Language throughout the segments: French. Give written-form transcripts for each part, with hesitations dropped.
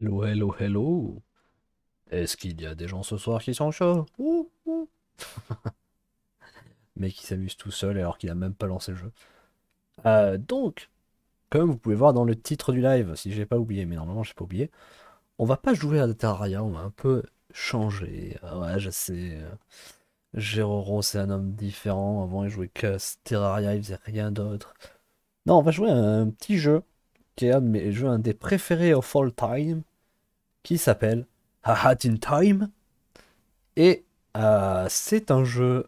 Hello, hello, hello. Est-ce qu'il y a des gens ce soir qui sont chauds? Ouh, ouh. Mais qui s'amuse tout seul alors qu'il a même pas lancé le jeu. Donc, comme vous pouvez voir dans le titre du live, si j'ai pas oublié, mais normalement j'ai pas oublié, on va pas jouer à Terraria, on va un peu changer. Ouais, je sais. Géroro, c'est un homme différent. Avant, il jouait que à Terraria, il faisait rien d'autre. Non, on va jouer à un petit jeu qui est un de mes jeux, un des préférés of all time, qui s'appelle A Hat in Time. Et c'est un jeu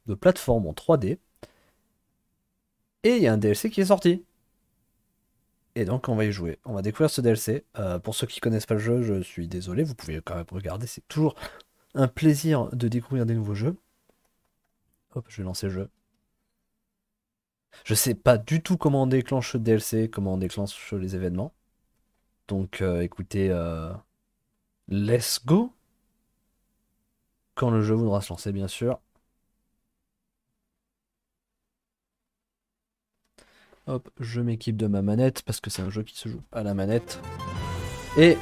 de plateforme en 3D. Et il y a un DLC qui est sorti. Et donc on va y jouer. On va découvrir ce DLC. Pour ceux qui connaissent pas le jeu, je suis désolé, vous pouvez quand même regarder. C'est toujours un plaisir de découvrir des nouveaux jeux. Hop, je vais lancer le jeu. Je sais pas du tout comment on déclenche le DLC, comment on déclenche les événements. Donc écoutez, let's go. Quand le jeu voudra se lancer, bien sûr. Hop, je m'équipe de ma manette parce que c'est un jeu qui se joue à la manette. Et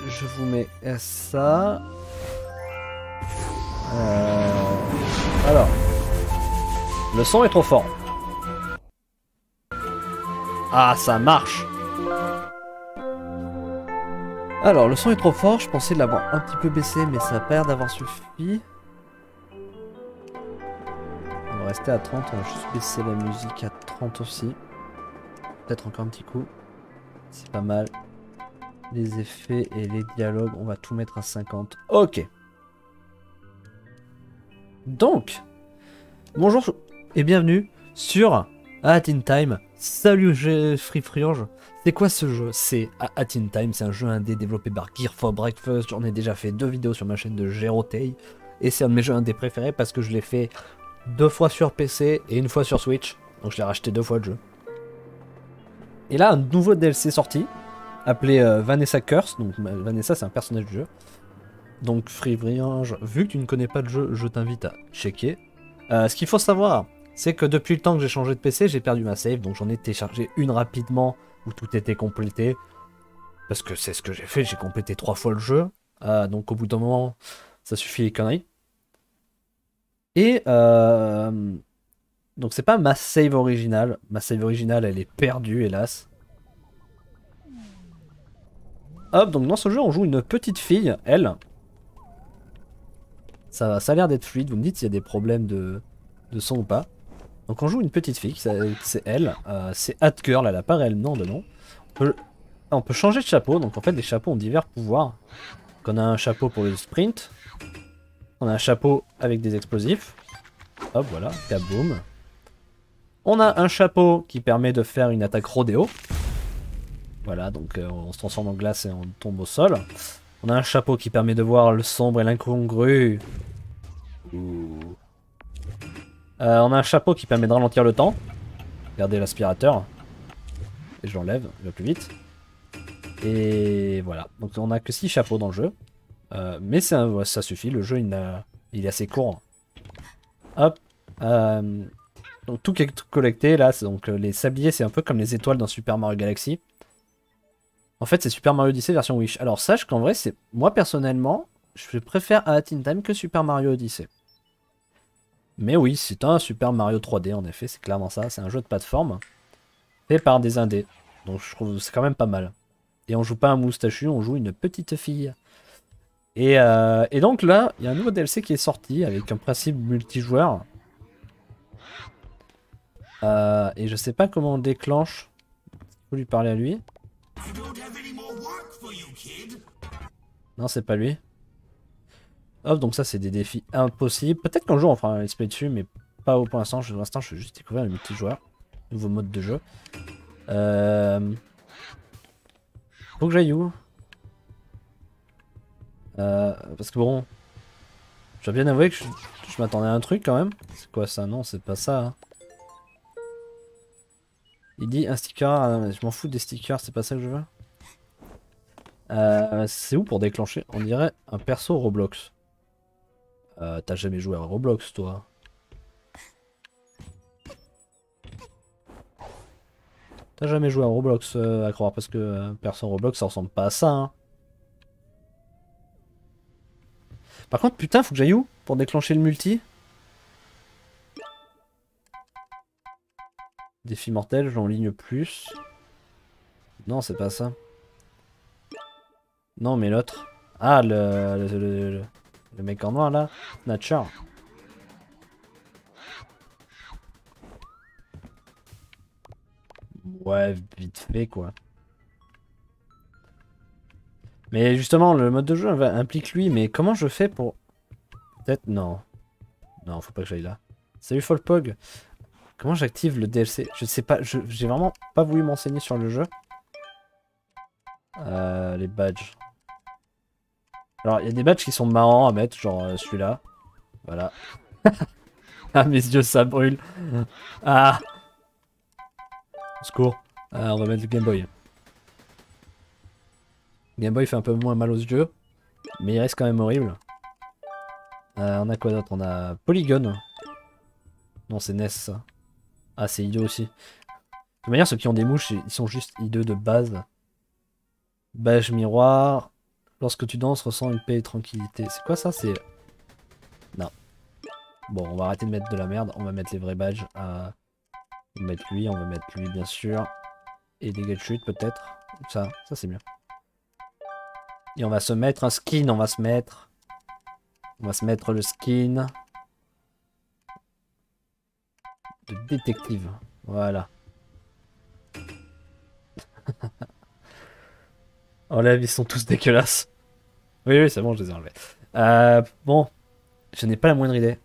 je vous mets ça. Alors, le son est trop fort. Ah, ça marche. Alors, le son est trop fort. Je pensais l'avoir un petit peu baissé, mais ça a pas l'air d'avoir suffi. On va rester à 30. On va juste baisser la musique à 30 aussi. Peut-être encore un petit coup. C'est pas mal. Les effets et les dialogues, on va tout mettre à 50. Ok. Donc, bonjour et bienvenue sur Hat in Time. Salut Free Friange. C'est quoi ce jeu? C'est Hat in Time, c'est un jeu indé développé par Gear for Breakfast. J'en ai déjà fait 2 vidéos sur ma chaîne de Gérotei. Et c'est un de mes jeux indés préférés parce que je l'ai fait 2 fois sur PC et 1 fois sur Switch. Donc je l'ai racheté 2 fois le jeu. Et là, un nouveau DLC sorti, appelé Vanessa Curse. Donc Vanessa, c'est un personnage du jeu. Donc Free Friange, vu que tu ne connais pas le jeu, je t'invite à checker. Ce qu'il faut savoir, c'est que depuis le temps que j'ai changé de PC, j'ai perdu ma save, donc j'en ai téléchargé une rapidement où tout était complété. Parce que c'est ce que j'ai fait, j'ai complété 3 fois le jeu. Donc au bout d'un moment, ça suffit les conneries. Et donc c'est pas ma save originale. Ma save originale, elle est perdue, hélas. Hop, donc dans ce jeu, on joue une petite fille, elle. Ça a l'air d'être fluide, vous me dites s'il y a des problèmes de son ou pas. Donc on joue une petite fille, c'est elle, c'est Hatgirl, elle a pas réellement de nom. On peut changer de chapeau, donc en fait les chapeaux ont divers pouvoirs. Donc on a un chapeau pour le sprint, on a un chapeau avec des explosifs, hop voilà, kaboom. On a un chapeau qui permet de faire une attaque rodéo. Voilà, donc on se transforme en glace et on tombe au sol. On a un chapeau qui permet de voir le sombre et l'incongru. On a un chapeau qui permet de ralentir le temps. Regardez l'aspirateur. Et je l'enlève, il va plus vite. Et voilà. Donc on a que 6 chapeaux dans le jeu. Mais ouais, ça suffit, le jeu il est assez court. Hop. Donc tout est collecté là. Donc les sabliers, c'est un peu comme les étoiles dans Super Mario Galaxy. En fait, c'est Super Mario Odyssey version Wish. Alors sache qu'en vrai, c'est moi personnellement, je préfère A Hat in Time que Super Mario Odyssey. Mais oui, c'est un Super Mario 3D en effet, c'est clairement ça. C'est un jeu de plateforme fait par des indés. Donc je trouve que c'est quand même pas mal. Et on joue pas un moustachu, on joue une petite fille. Et donc là, il y a un nouveau DLC qui est sorti avec un principe multijoueur. Et je sais pas comment on le déclenche. Faut lui parler à lui. Non, c'est pas lui. Hop, donc ça c'est des défis impossibles. Peut-être qu'un jour on fera un let's play dessus, mais pas pour l'instant. Pour l'instant, je vais juste découvrir le multijoueur. Nouveau mode de jeu. Faut que j'aille où? Parce que bon, je dois bien avouer que je m'attendais à un truc quand même. C'est quoi ça? Non, c'est pas ça. Hein. Il dit un sticker, je m'en fous des stickers, c'est pas ça que je veux. C'est où pour déclencher? On dirait un perso Roblox. T'as jamais joué à Roblox toi? T'as jamais joué à Roblox, à croire, parce que perso Roblox, ça ressemble pas à ça, hein. Par contre, putain, faut que j'aille où pour déclencher le multi? Défi mortel, j'en ligne plus. Non, c'est pas ça. Non, mais l'autre. Ah, le mec en noir, là. Snatcher. Ouais, vite fait, quoi. Mais justement, le mode de jeu implique lui, mais comment je fais pour... Peut-être... Non. Non, faut pas que j'aille là. Salut Folpog. Comment j'active le DLC? Je sais pas, j'ai vraiment pas voulu m'enseigner sur le jeu. Les badges. Alors, il y a des badges qui sont marrants à mettre, genre celui-là. Voilà. Ah, mes yeux, ça brûle. Ah! Au secours. On va mettre le Game Boy. Game Boy fait un peu moins mal aux yeux, mais il reste quand même horrible. On a quoi d'autre? On a Polygon. Non, c'est NES, ça. Ah, c'est hideux aussi. De toute manière, ceux qui ont des mouches, ils sont juste hideux de base. Badge miroir. Lorsque tu danses, ressens une paix et tranquillité. C'est quoi ça? C'est... Non. Bon, on va arrêter de mettre de la merde. On va mettre les vrais badges. On va mettre lui, bien sûr. Et dégâts de chute, peut-être. Ça c'est bien. Et on va se mettre un skin, on va se mettre le skin de détective. Voilà. Enlève, ils sont tous dégueulasses. Oui, oui, c'est bon, je les ai enlevés. Bon, je n'ai pas la moindre idée.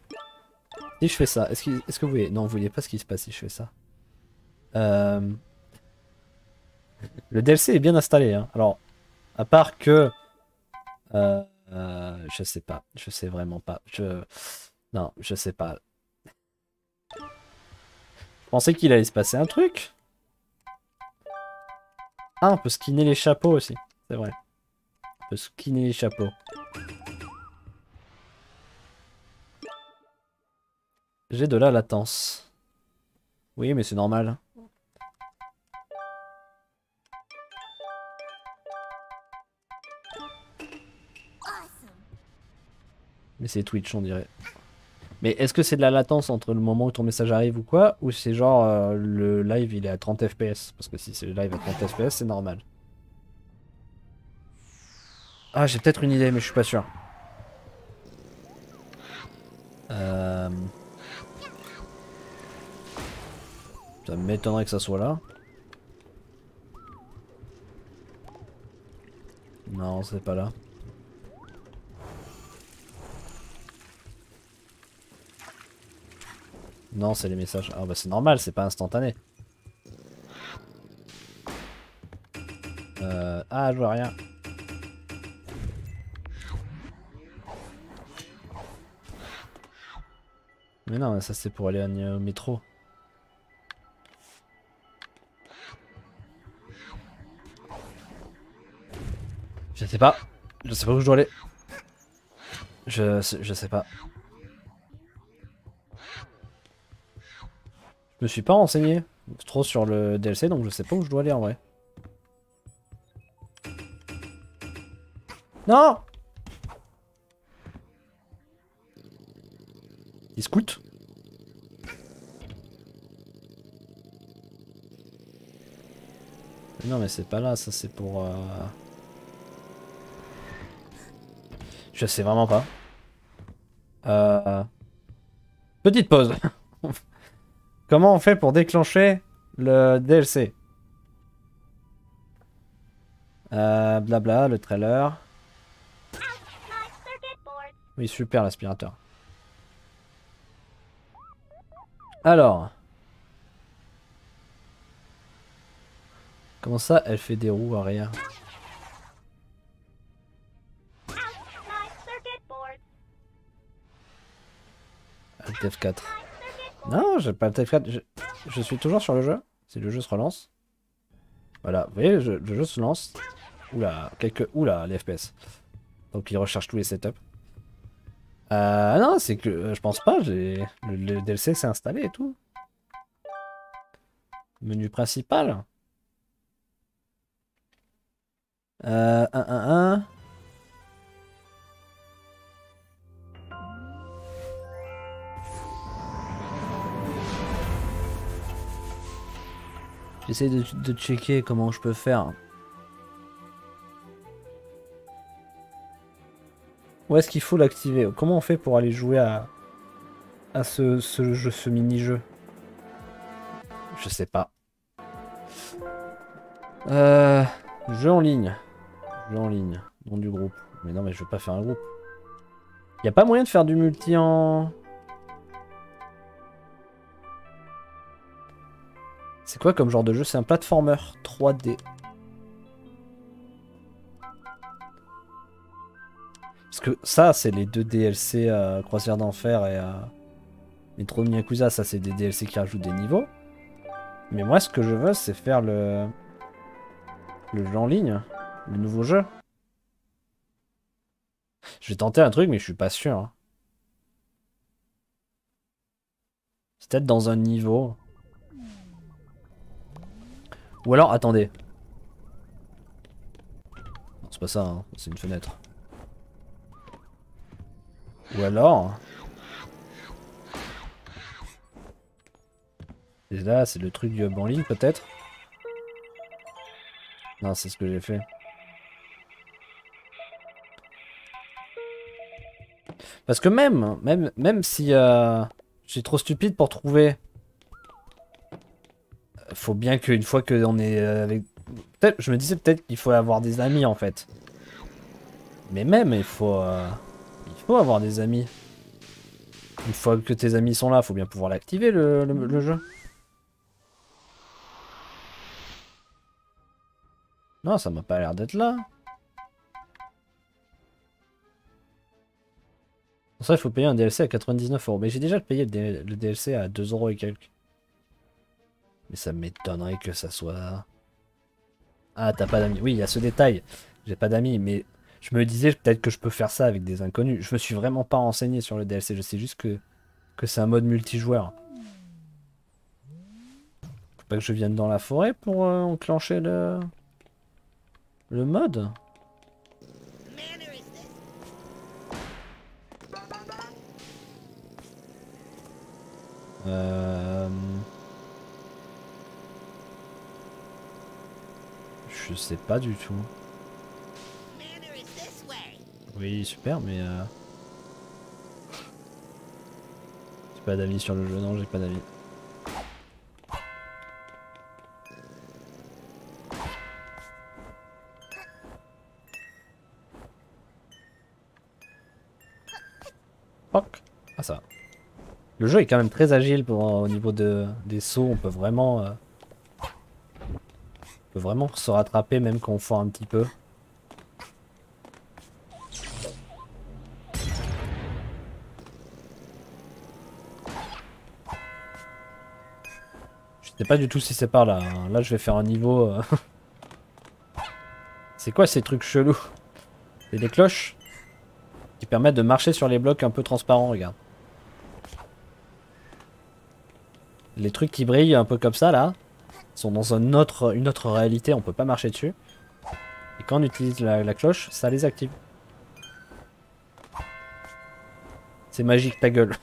Si je fais ça, est-ce que vous voyez... Non, vous voyez pas ce qui se passe si je fais ça. Le DLC est bien installé, hein. Alors, à part que... je sais pas. Je sais vraiment pas. Non, je sais pas. Je pensais qu'il allait se passer un truc. Ah, on peut skinner les chapeaux aussi. C'est vrai. On peut skinner les chapeaux. J'ai de la latence. Oui, mais c'est normal. Mais c'est Twitch, on dirait. Mais est-ce que c'est de la latence entre le moment où ton message arrive ou quoi? Ou c'est genre le live il est à 30 FPS? Parce que si c'est le live à 30 FPS, c'est normal. Ah, j'ai peut-être une idée, mais je suis pas sûr. Ça m'étonnerait que ça soit là. Non, c'est pas là. Non, c'est les messages. Ah bah c'est normal, c'est pas instantané. Ah, je vois rien. Mais non, ça c'est pour aller au métro. Je sais pas. Je sais pas où je dois aller. Je sais pas. Je me suis pas renseigné trop sur le DLC, donc je sais pas où je dois aller en vrai. Non! Il scout? Non mais c'est pas là, ça c'est pour... Je sais vraiment pas. Petite pause. Comment on fait pour déclencher le DLC? Blabla, le trailer. Oui, super l'aspirateur. Alors. Comment ça, elle fait des roues arrière? Alt F4. Non, j'ai pas Alt F4. Je suis toujours sur le jeu. Si le jeu se relance. Voilà, vous voyez, le jeu se lance. Oula, Oula, les FPS. Donc il recherche tous les setups. Non, c'est que je pense pas, le DLC s'est installé et tout. Menu principal. Un. J'essaie de checker comment je peux faire. Où est-ce qu'il faut l'activer? Comment on fait pour aller jouer à ce mini-jeu? Je sais pas. Jeu en ligne. Jeu en ligne. Nom du groupe. Mais non, mais je veux pas faire un groupe. Y a pas moyen de faire du multi en... C'est quoi comme genre de jeu? C'est un platformer 3D. Parce que ça, c'est les deux DLC Croisière d'Enfer et Metro de Yakuza. Ça, c'est des DLC qui rajoutent des niveaux. Mais moi, ce que je veux, c'est faire le jeu en ligne. Le nouveau jeu. Je vais tenter un truc, mais je suis pas sûr. Hein. C'est peut-être dans un niveau. Ou alors, attendez. Non, c'est pas ça, hein. C'est une fenêtre. Ou alors... Et là, c'est le truc du hub en ligne, peut-être? Non, c'est ce que j'ai fait. Parce que même si je suis trop stupide pour trouver... Faut bien qu'une fois qu'on est avec... Peut-être, je me disais peut-être qu'il faut avoir des amis, en fait. Mais même, il faut avoir des amis. Une fois que tes amis sont là, faut bien pouvoir l'activer, le jeu. Non, ça m'a pas l'air d'être là. Pour ça, il faut payer un DLC à 99 €. Mais j'ai déjà payé le DLC à 2 € et quelques. Mais ça m'étonnerait que ça soit... Ah, t'as pas d'amis. Oui, il y a ce détail. J'ai pas d'amis, mais je me disais peut-être que je peux faire ça avec des inconnus. Je me suis vraiment pas renseigné sur le DLC. Je sais juste que c'est un mode multijoueur. Faut pas que je vienne dans la forêt pour enclencher le mode. Je sais pas du tout. Oui, super, mais... J'ai pas d'avis sur le jeu, non, j'ai pas d'avis. Poc. Ah ça. Le jeu est quand même très agile au niveau des sauts, on peut vraiment se rattraper même quand on foire un petit peu. Je sais pas du tout si c'est par là. Hein. Là, je vais faire un niveau... C'est quoi ces trucs chelous? C'est des cloches qui permettent de marcher sur les blocs un peu transparents, regarde. Les trucs qui brillent un peu comme ça, là, sont dans une autre réalité, on peut pas marcher dessus. Et quand on utilise la cloche, ça les active. C'est magique, ta gueule.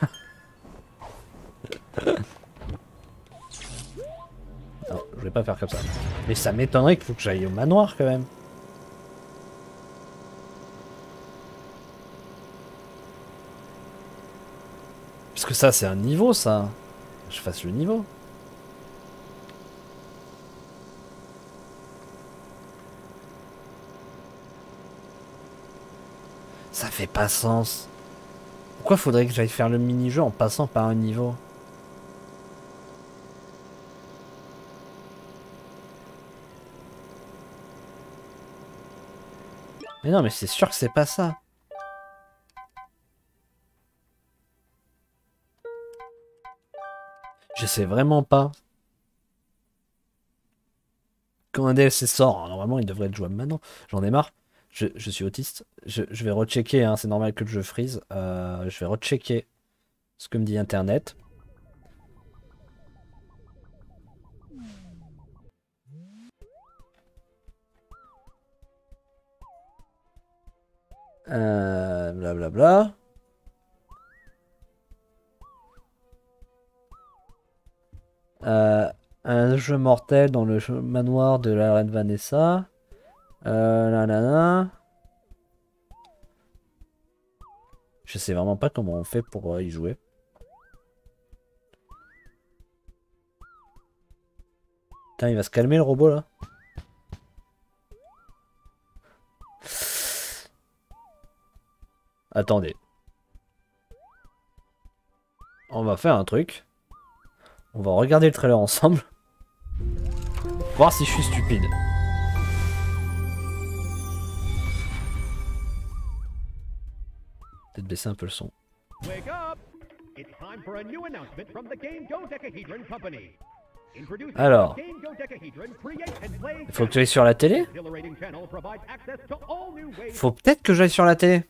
Non, je vais pas faire comme ça. Mais ça m'étonnerait qu'il faut que j'aille au manoir, quand même. Parce que ça, c'est un niveau, ça. Je fasse le niveau. Ça fait pas sens. Pourquoi faudrait que j'aille faire le mini-jeu en passant par un niveau? Mais non, mais c'est sûr que c'est pas ça. Je sais vraiment pas. Quand un DLC sort, normalement il devrait être jouable maintenant. J'en ai marre. Je suis autiste. Je vais rechecker, hein, c'est normal que le jeu freeze. Je vais rechecker ce que me dit Internet. Blablabla. Un jeu mortel dans le manoir de la reine Vanessa. Nanana. Je sais vraiment pas comment on fait pour y jouer. Putain, il va se calmer le robot là. Attendez. On va faire un truc. On va regarder le trailer ensemble. Voir si je suis stupide. Peut-être baisser un peu le son. Wake up! It's time for a new announcement from the Game Dodecahedron Company. Introducing Alors, the Game Dodecahedron Create and Play il faut que tu ailles sur la télé. exhilarating channel provides access to all new ways. Faut peut-être que j'aille sur la télé.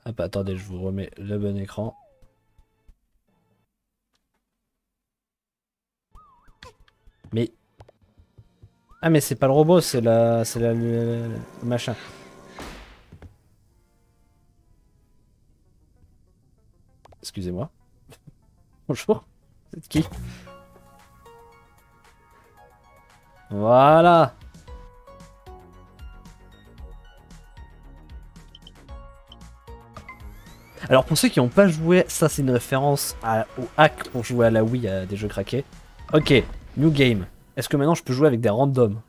Hop, attendez, je vous remets le bon écran. Mais... Ah mais c'est pas le robot, c'est le machin. Excusez-moi. Bonjour. C'est qui? Voilà. Alors pour ceux qui n'ont pas joué, ça c'est une référence au hack pour jouer à la Wii à des jeux craqués. Ok, new game. Est-ce que maintenant je peux jouer avec des randoms?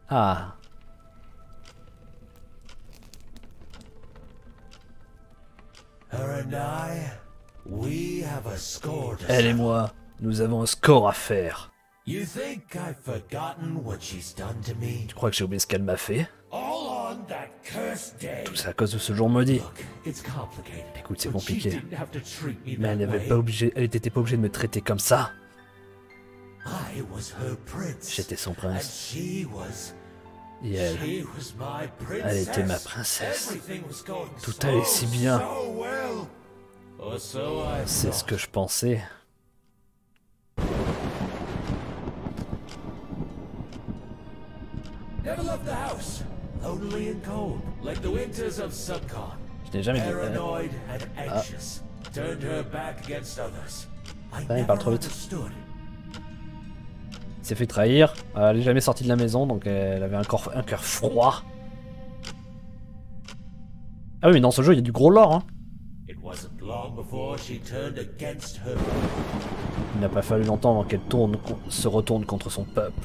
Ah. Elle et moi, nous avons un score à faire. Tu crois que j'ai oublié ce qu'elle m'a fait? Tout ça à cause de ce jour maudit. Écoute, c'est compliqué. Mais elle n'était pas obligée de me traiter comme ça. J'étais son prince. Et elle était ma princesse. Tout allait si bien. C'est ce que je pensais. Je n'ai jamais dit. Ah, il parle trop vite. Il s'est fait trahir. Elle n'est jamais sortie de la maison, donc elle avait un cœur froid. Ah oui, mais dans ce jeu, il y a du gros lore. Hein. Il n'a pas fallu longtemps avant qu'elle se retourne contre son peuple.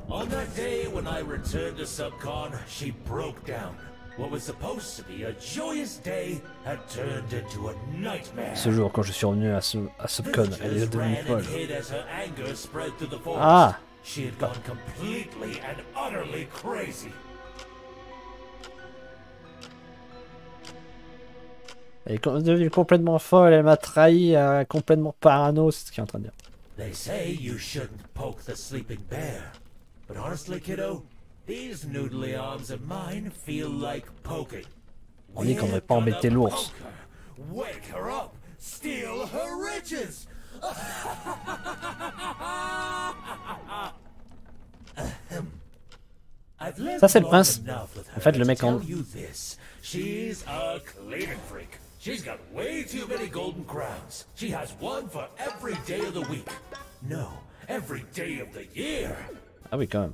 On that day when I returned to Subcon, she broke down. What was supposed to be a joyous day had turned into a nightmare. Ce jour, quand je suis revenu à Subcon, elle est devenue folle. Ah! She had gone completely and utterly crazy. Elle est devenue complètement folle, elle m'a trahi, complètement parano, c'est ce qu'il est en train de dire. They say you shouldn't poke the sleeping bear. But honestly, kiddo, these noodly arms of mine feel like poking. On dit qu'on devrait pas embêter l'ours. Wake her up, steal her riches. Ça c'est le prince. En fait, le mec en... She's a cleaning freak. She's got way too many golden crowns. She has one for every day of the week. No, every day of the year. Ah oui, quand même.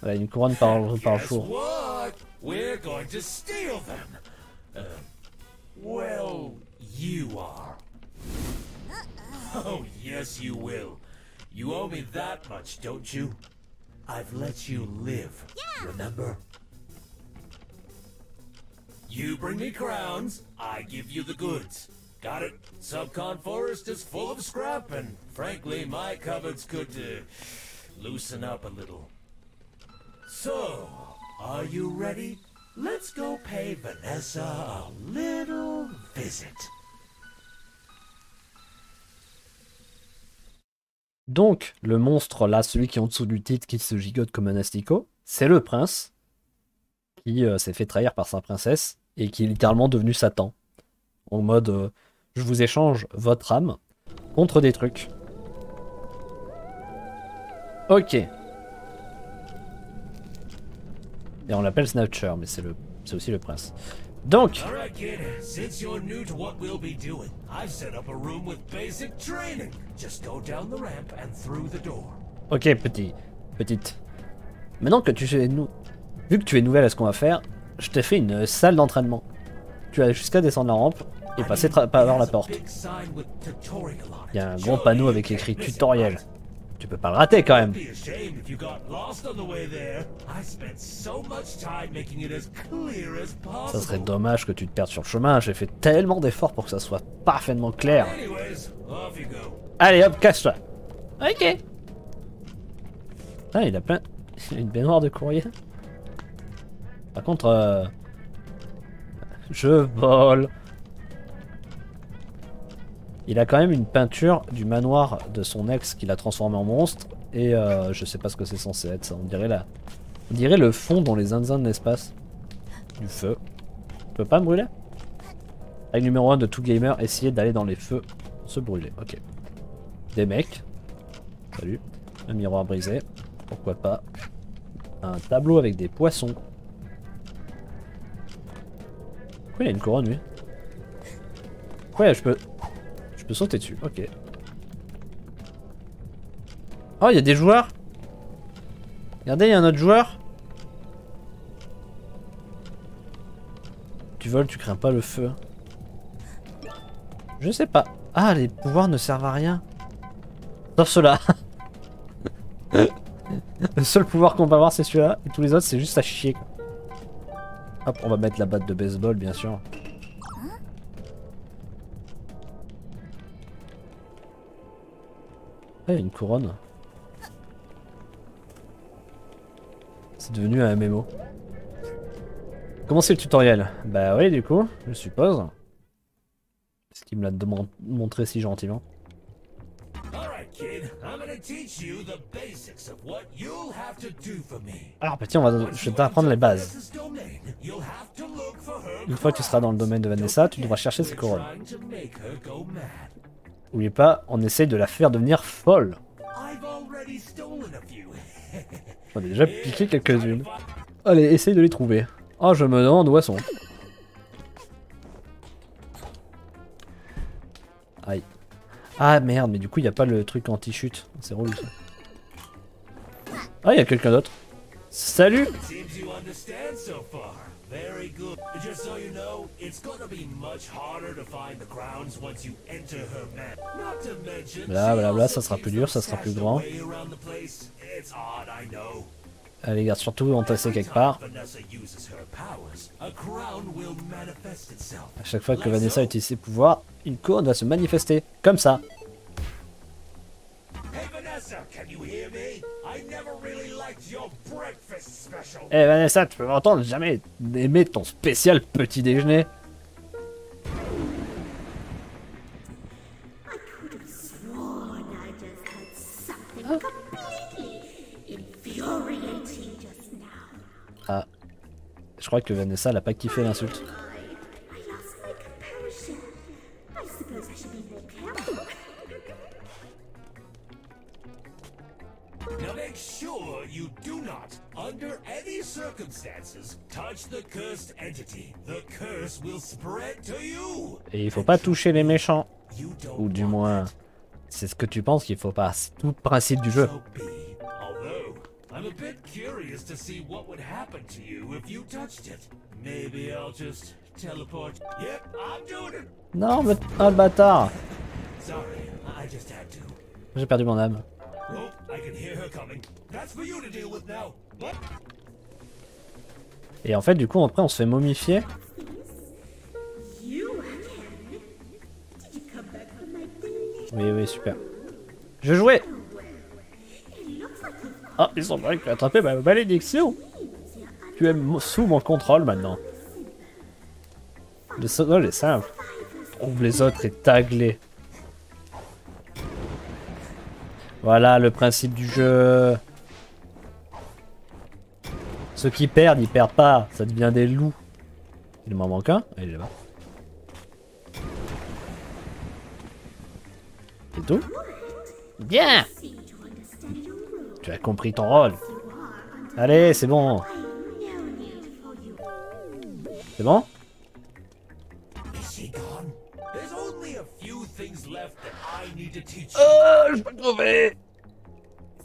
Elle a une couronne par jour. What? We're going to steal them. Well, you are. Oh, yes, you will. You owe me that much, don't you? I've let you live, remember? You bring me crowns, I give you the goods. Got it? Subcon Forest is full of scrap, and frankly, my cupboards could loosen up a little. So, are you ready? Let's go pay Vanessa a little visit. Donc, le monstre là, celui qui est en dessous du titre, qui se gigote comme un asticot, c'est le prince qui s'est fait trahir par sa princesse et qui est littéralement devenu Satan. En mode, Je vous échange votre âme contre des trucs. Ok. Et on l'appelle Snatcher, mais c'est aussi le prince. Donc. Alright, kid. Since you're new to what we'll be doing, I've set up a room with basic training. Just go down the ramp and through the door. Ok, petite. Maintenant que tu es vu que tu es nouvelle à ce qu'on va faire, je t'ai fait une salle d'entraînement. Tu as jusqu'à descendre la rampe et passer par la porte. Il y a un gros panneau avec écrit tutoriel. Tu peux pas le rater quand même. Ça serait dommage que tu te perdes sur le chemin. J'ai fait tellement d'efforts pour que ça soit parfaitement clair. Allez hop, casse-toi. Ok. Ah, il a plein... Il a une baignoire de courrier. Par contre, je vole. Il a quand même une peinture du manoir de son ex qu'il a transformé en monstre. Et je sais pas ce que c'est censé être ça. On dirait le fond dans les Indiens de l'espace. Du feu. Je peux pas me brûler? Règle numéro 1 de tout gamer, essayer d'aller dans les feux, se brûler. Ok. Des mecs. Salut. Un miroir brisé. Pourquoi pas. Un tableau avec des poissons. Pourquoi il y a une couronne lui? Ouais, je peux sauter dessus, ok. Oh, il y a des joueurs. Regardez, il y a un autre joueur. Tu voles, tu crains pas le feu. Je sais pas. Ah, les pouvoirs ne servent à rien. Sauf ceux-là. Le seul pouvoir qu'on peut avoir, c'est celui-là. Et tous les autres, c'est juste à chier. Hop, on va mettre la batte de baseball, bien sûr. Ah, il y a une couronne. C'est devenu un MMO. Comment c'est le tutoriel? Bah oui, du coup, je suppose. Est-ce qu'il me l'a montré si gentiment? Alors petit, je vais t'apprendre les bases. Une fois que tu seras dans le domaine de Vanessa, tu devras chercher ses couronnes. N'oubliez pas, on essaye de la faire devenir folle. On a déjà piqué quelques-unes. Allez, essaye de les trouver. Oh, je me demande où elles sont. Aïe. Ah merde, mais du coup, il n'y a pas le truc anti-chute. C'est relou ça. Ah, il y a quelqu'un d'autre. Salut! Blablabla, ça sera plus dur, ça sera plus grand. Allez, garde surtout entassé quelque part. À chaque fois que Vanessa utilise ses pouvoirs, une couronne va se manifester. Comme ça. Eh Vanessa, tu peux m'entendre, j'ai jamais aimé ton spécial petit déjeuner. Ah, je crois que Vanessa n'a pas kiffé l'insulte. Under any circumstances, touch the cursed entity. The curse will spread to you. Et il faut pas toucher les méchants. Ou du moins, c'est ce que tu penses qu'il faut pas. C'est tout le principe du jeu. I'm a bit curious to see what would happen to you if you touched it. Maybe I'll just teleport. Yep, I'm doing it. Non, mais oh le bâtard. Sorry, I just had to. J'ai perdu mon âme. Oh, I can hear her coming. That's for you to deal with now. Et en fait, du coup, après, on se fait momifier. Oui, oui, super. Je jouais. Ah, ils sont vrai que tu as attrapé ma malédiction. Tu es sous mon contrôle maintenant. Le sol est simple. Trouve les autres et tag-les. Voilà le principe du jeu. Ceux qui perdent, ils perdent pas. Ça devient des loups. Il m'en manque un. Il est là-bas. C'est tout? Bien! Tu as compris ton rôle. Allez, c'est bon. C'est bon? Je peux crever!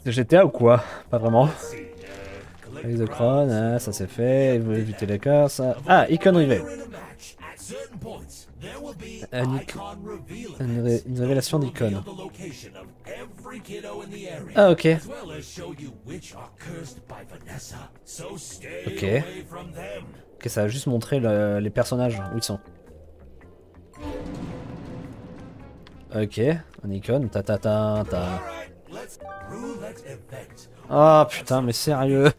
C'est GTA ou quoi? Pas vraiment. Avec The Crown, ça c'est fait. Vous voulez éviter les cas, ça. Ah, Icon Reveal. Une révélation d'icône. Ah, ok. Ok. Ok, ça va juste montrer les personnages, où ils sont. Ok, un icône, ta. Ah putain, mais sérieux.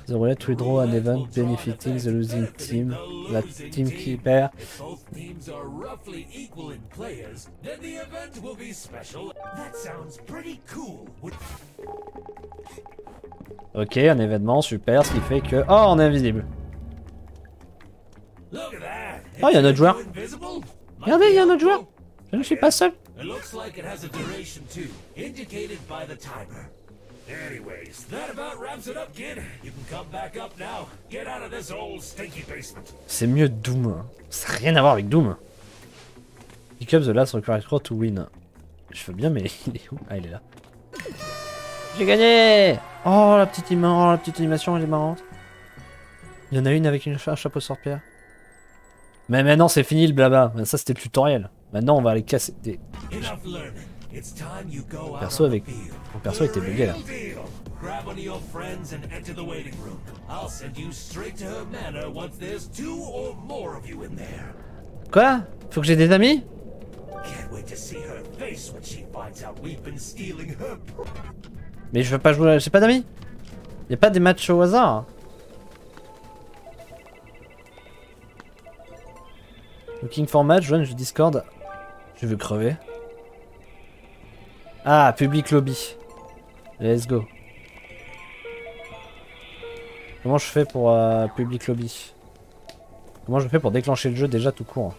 The roulette will draw an event benefiting the losing team. La team qui perd. Ok, un événement, super, ce qui fait que... Oh, on est invisible. Oh, il y a un autre joueur. Regardez, il y a un autre joueur. Je ne suis pas seul. C'est mieux Doom. Ça n'a rien à voir avec Doom. Pick up the last required score to win. Je veux bien, mais il est où? Ah, il est là. J'ai gagné! Oh, la petite animation, elle est marrante. Il y en a une avec un chapeau sorcière. Mais maintenant, c'est fini le blabla. Ça, c'était le tutoriel. Maintenant, on va aller casser des... Mon perso était bugué là. Quoi? Faut que j'ai des amis? Mais je veux pas jouer, j'ai pas d'amis. Y'a pas des matchs au hasard. Looking for match, join le Discord. Je veux crever. Ah, public lobby. Let's go. Comment je fais pour public lobby? Comment je fais pour déclencher le jeu déjà tout court?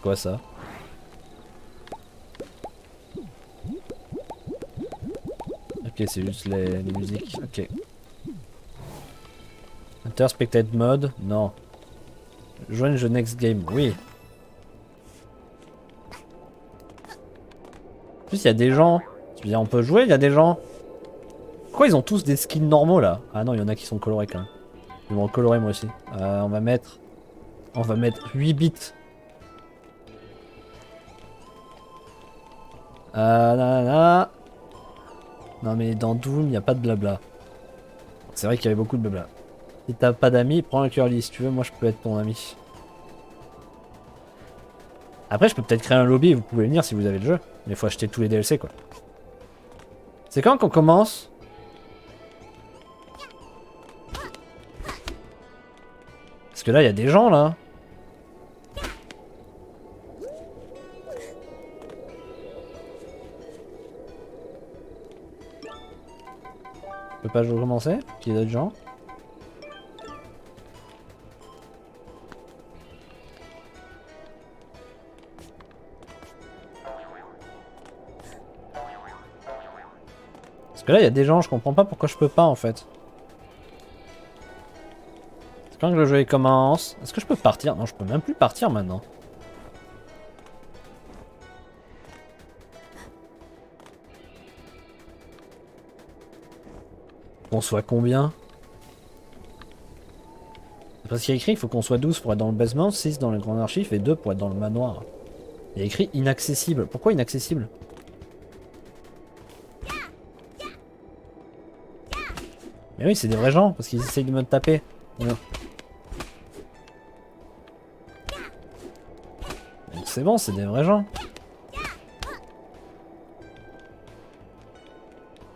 Quoi ça? Ok, c'est juste les musiques. Ok. Enter spectate mode? Non. Join the next game, oui. En plus, il y a des gens. Tu veux dire, on peut jouer, il y a des gens. Pourquoi ils ont tous des skins normaux là? Ah non, il y en a qui sont colorés quand même. Ils vont colorer moi aussi. On va mettre 8 bits. Nanana. Non mais dans Doom, il n'y a pas de blabla. C'est vrai qu'il y avait beaucoup de blabla. Si t'as pas d'amis, prends un curly si tu veux, moi je peux être ton ami. Après je peux peut-être créer un lobby et vous pouvez venir si vous avez le jeu. Mais il faut acheter tous les DLC quoi. C'est quand qu'on commence? Parce que là il y a des gens là. Je peux pas recommencer? Qu'il y a d'autres gens? Parce que là il y a des gens, je comprends pas pourquoi je peux pas en fait. C'est quand que le jeu commence. Est-ce que je peux partir? Non, je peux même plus partir maintenant. On soit combien? Parce qu'il y a écrit il faut qu'on soit 12 pour être dans le basement, 6 dans le grand archive et 2 pour être dans le manoir. Il y a écrit inaccessible. Pourquoi inaccessible? Mais oui, c'est des vrais gens, parce qu'ils essayent de me taper. Donc c'est bon, c'est des vrais gens.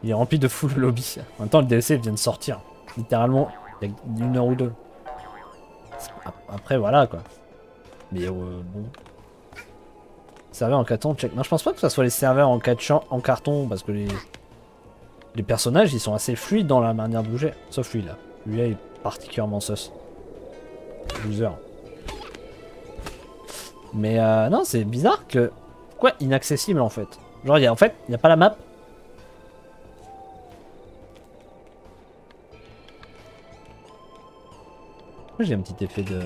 Il est rempli de full lobby. En même temps, le DLC vient de sortir. Littéralement, il y a une heure ou deux. Après, voilà quoi. Mais bon. Serveur en carton, check. Non, je pense pas que ce soit les serveurs en carton, parce que les personnages, ils sont assez fluides dans la manière de bouger. Sauf lui là. Lui là, il est particulièrement sus. Loser. Mais non, c'est bizarre que... Quoi, inaccessible en fait. Genre, en fait, il n'y a pas la map. Pourquoi j'ai un petit effet de...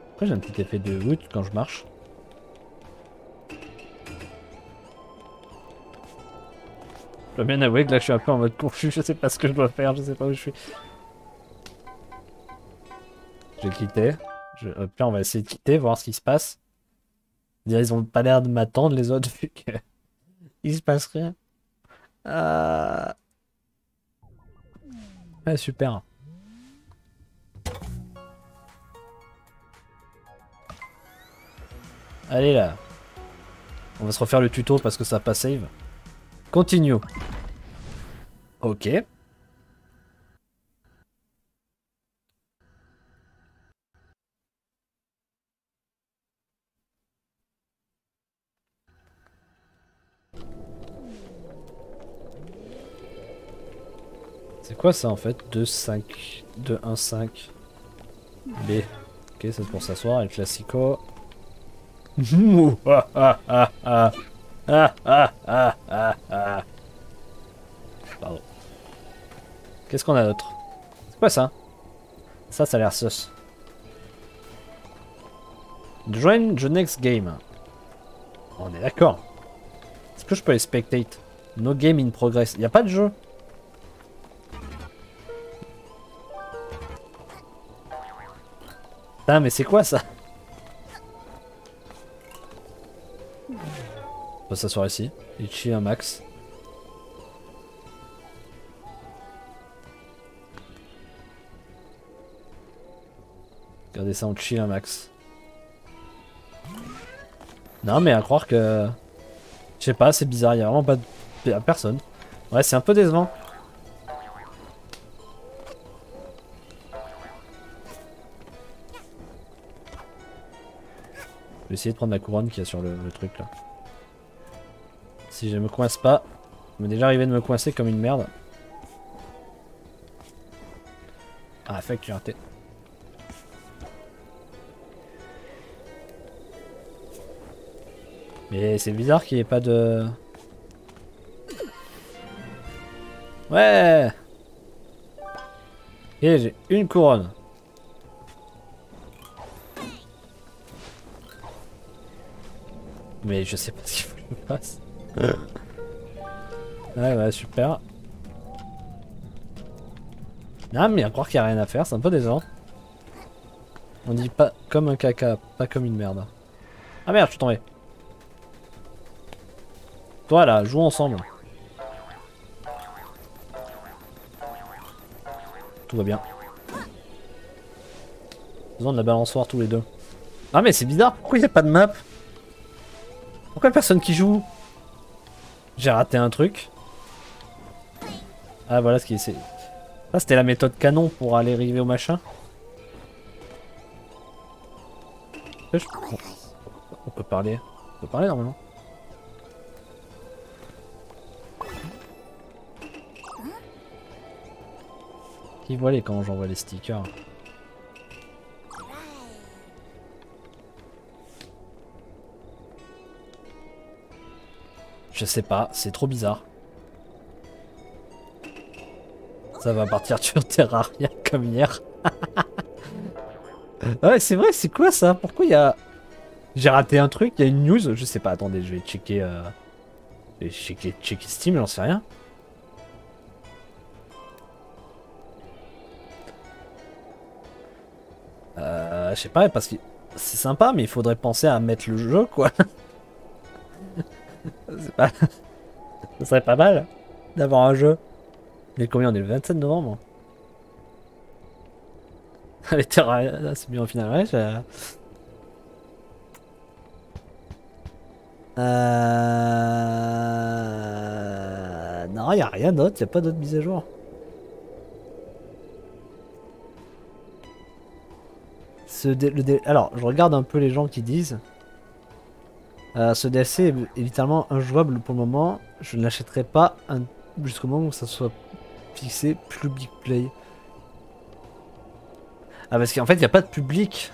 Pourquoi j'ai un petit effet de route quand je marche? Je dois bien avouer que là je suis un peu en mode confus, je sais pas ce que je dois faire, je sais pas où je suis. Je vais quitter. Puis on va essayer de quitter, voir ce qui se passe. Ils ont pas l'air de m'attendre les autres vu que il se passe rien. Ouais, super. Allez là. On va se refaire le tuto parce que ça pas save. Continue. Ok. C'est quoi ça en fait? 2, 5, 2, 1, 5. B. Ok, c'est pour s'asseoir, el classico. Pardon. Qu'est-ce qu'on a d'autre? C'est quoi ça? Ça a l'air sus. Join the next game. On est d'accord. Est-ce que je peux les spectate? No game in progress. Y a pas de jeu. Putain, mais c'est quoi ça? On va s'asseoir ici. Et chill un max. Regardez ça, on chill un max. Non, mais à croire que... Je sais pas, c'est bizarre, il y a vraiment pas de... Y'a personne. Ouais, c'est un peu décevant. Je vais essayer de prendre la couronne qu'il y a sur le truc là. Si je me coince pas. Il m'est déjà arrivé de me coincer comme une merde. Ah, fait que j'ai raté. Mais c'est bizarre qu'il n'y ait pas de... Ouais. Et j'ai une couronne. Mais je sais pas ce qu'il faut que je fasse. Ouais, super. Non, mais à croire qu'il n'y a rien à faire, c'est un peu décevant. On dit pas comme un caca, pas comme une merde. Ah merde, je suis tombé. Toi là, jouons ensemble. Tout va bien. Besoin de la balançoire tous les deux. Ah mais c'est bizarre, pourquoi il n'y a pas de map? Pourquoi personne qui joue? J'ai raté un truc. Ah voilà ce qui est... Ça c'était la méthode canon pour aller arriver au machin. On peut parler. On peut parler normalement. Qui voit les quand j'envoie les stickers? Je sais pas, c'est trop bizarre. Ça va partir sur Terraria comme hier. Ouais, c'est vrai, c'est quoi ça? Pourquoi il y a... J'ai raté un truc, il y a une news, je sais pas, attendez, je vais checker... Je vais checker Steam, j'en sais rien. Je sais pas, parce que c'est sympa, mais il faudrait penser à mettre le jeu, quoi. C'est pas... Ce serait pas mal d'avoir un jeu. Mais combien on est le 27 novembre? Les Terraria, c'est bien au final, ouais. Non, y a rien d'autre, y a pas d'autres mises à jour. Alors, je regarde un peu les gens qui disent. Ce DLC est littéralement injouable pour le moment. Je ne l'achèterai pas jusqu'au moment où ça soit fixé public play. Ah, parce qu'en fait, il n'y a pas de public.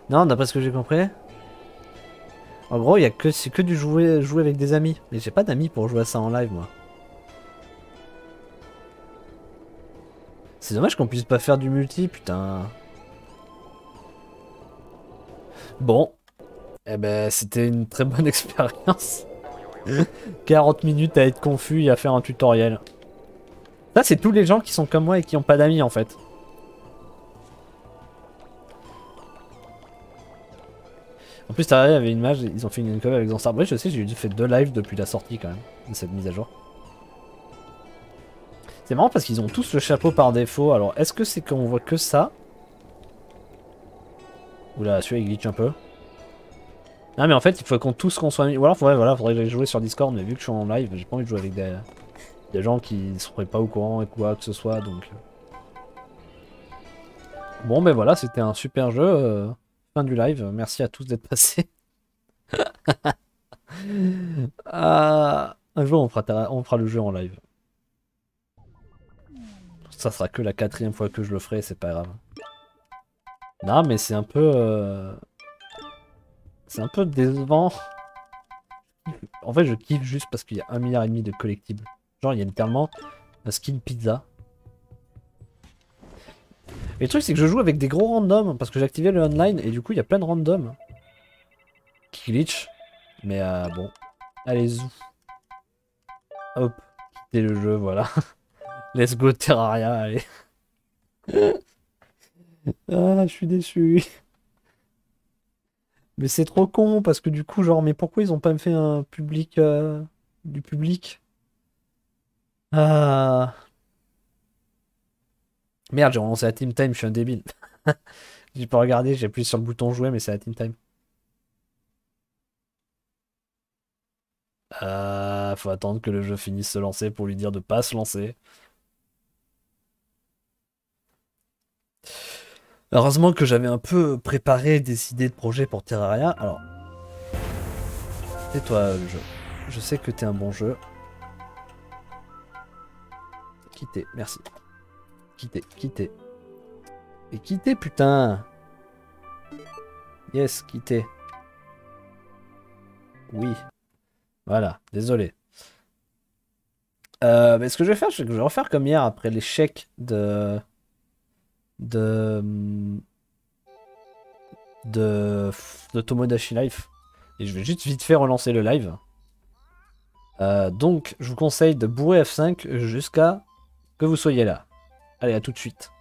Non, d'après ce que j'ai compris. En gros, c'est que du jouer avec des amis. Mais j'ai pas d'amis pour jouer à ça en live, moi. C'est dommage qu'on puisse pas faire du multi, putain. Bon. Eh ben, c'était une très bonne expérience. 40 minutes à être confus et à faire un tutoriel. Ça, c'est tous les gens qui sont comme moi et qui ont pas d'amis, en fait. En plus, il y avait une image, ils ont fait une cover avec Zanstar Bridge. Je sais, j'ai fait 2 lives depuis la sortie, quand même, de cette mise à jour. C'est marrant parce qu'ils ont tous le chapeau par défaut. Alors, est-ce que c'est qu'on voit que ça? Oula, celui-là, il glitch un peu. Non, mais en fait, il faut qu'on tous qu'on soit mis. Ou alors, ouais, voilà, faudrait que j'aille jouer sur Discord, mais vu que je suis en live, j'ai pas envie de jouer avec des gens qui ne seraient pas au courant et quoi que ce soit, donc... Bon, ben voilà, c'était un super jeu. Fin du live. Merci à tous d'être passés. Un jour, on fera le jeu en live. Ça sera que la 4e fois que je le ferai, c'est pas grave. Non, mais c'est un peu... C'est un peu décevant. En fait, je kiffe juste parce qu'il y a 1,5 milliard de collectibles. Genre, il y a littéralement un skin pizza. Mais le truc, c'est que je joue avec des gros randoms parce que j'ai activé le online et du coup, il y a plein de randoms qui glitch. Mais bon. Allez, zou. Hop. Quittez le jeu, voilà. Let's go Terraria, allez. Ah, je suis déçu. Mais c'est trop con parce que du coup, genre, mais pourquoi ils ont pas fait un public du public? Ah. Merde, j'ai relancé la Team Time, je suis un débile. J'ai pas regardé, j'ai appuyé sur le bouton jouer, mais c'est la Team Time. Faut attendre que le jeu finisse de se lancer pour lui dire de pas se lancer. Heureusement que j'avais un peu préparé des idées de projet pour Terraria. Alors, tais-toi le jeu. Je sais que t'es un bon jeu. Quittez, merci. Quittez, quittez. Et quittez, putain. Yes, quittez. Oui. Voilà, désolé. Mais ce que je vais faire, c'est que je vais refaire comme hier après l'échec de Tomodachi Life. Et je vais juste vite fait relancer le live. Donc, je vous conseille de bourrer F5 jusqu'à que vous soyez là. Allez, à tout de suite.